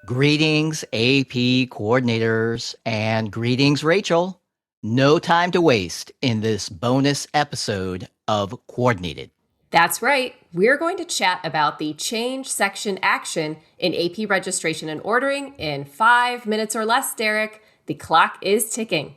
Greetings, AP coordinators, and greetings, Rachel. No time to waste in this bonus episode of Coordinated. That's right. We're going to chat about the change section action in AP registration and ordering in 5 minutes or less, Derek. The clock is ticking.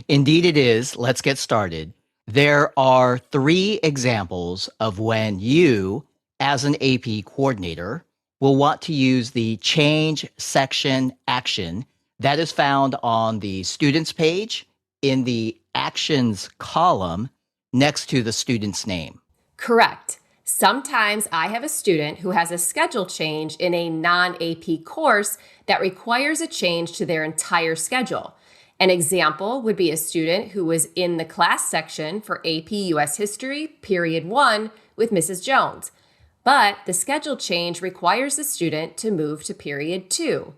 Indeed it is. Let's get started. There are 3 examples of when you, as an AP coordinator, will want to use the change section action that is found on the students page in the actions column next to the student's name. Correct. Sometimes I have a student who has a schedule change in a non-AP course that requires a change to their entire schedule. An example would be a student who was in the class section for AP US History, Period 1, with Mrs. Jones. But the schedule change requires the student to move to Period 2.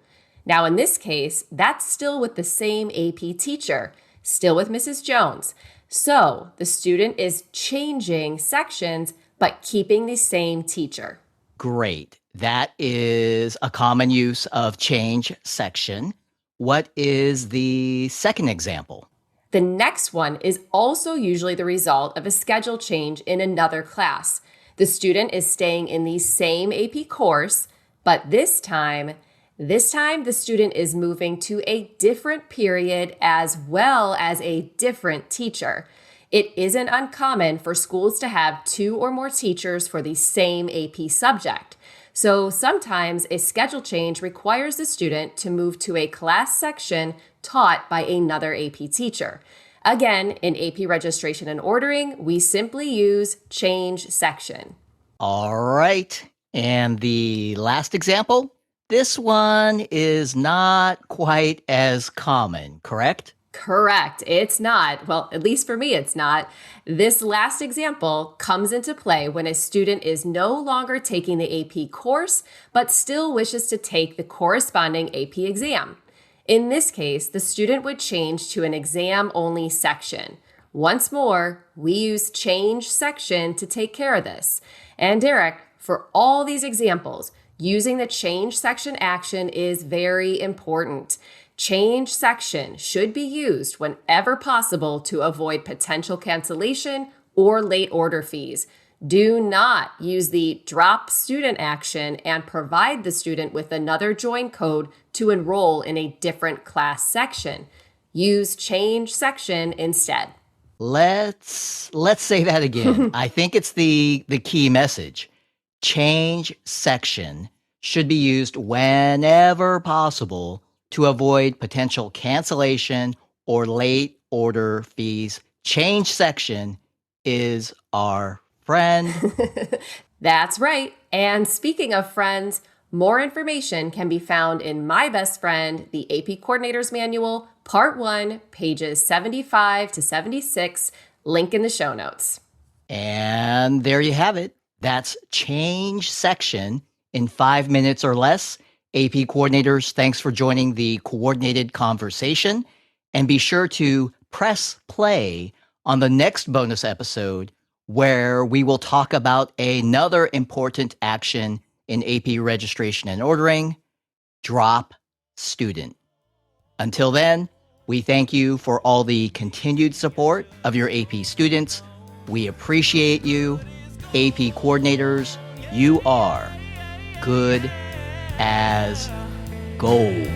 Now, in this case, that's still with the same AP teacher, still with Mrs. Jones. So the student is changing sections, but keeping the same teacher. Great. That is a common use of change section. What is the second example? The next one is also usually the result of a schedule change in another class. The student is staying in the same AP course, but this time the student is moving to a different period as well as a different teacher. It isn't uncommon for schools to have 2 or more teachers for the same AP subject. So sometimes a schedule change requires the student to move to a class section taught by another AP teacher. Again, in AP registration and ordering, we simply use change section. All right. And the last example? This one is not quite as common, correct? Correct. It's not. Well, at least for me, it's not. This last example comes into play when a student is no longer taking the AP course, but still wishes to take the corresponding AP exam. In this case, the student would change to an exam-only section. Once more, we use change section to take care of this. And Derek, for all these examples, using the change section action is very important. Change section should be used whenever possible to avoid potential cancellation or late order fees. Do not use the drop student action and provide the student with another join code to enroll in a different class section. Use change section instead. Let's say that again. I think it's the key message. Change section should be used whenever possible to avoid potential cancellation or late order fees. Change section is our friend. That's right. And speaking of friends, more information can be found in My Best Friend, the AP Coordinator's Manual, Part 1, pages 75 to 76, link in the show notes. And there you have it. That's change section in 5 minutes or less. AP coordinators, thanks for joining the coordinated conversation. And be sure to press play on the next bonus episode where we will talk about another important action in AP registration and ordering, drop student. Until then, we thank you for all the continued support of your AP students. We appreciate you. AP coordinators, you are good as gold.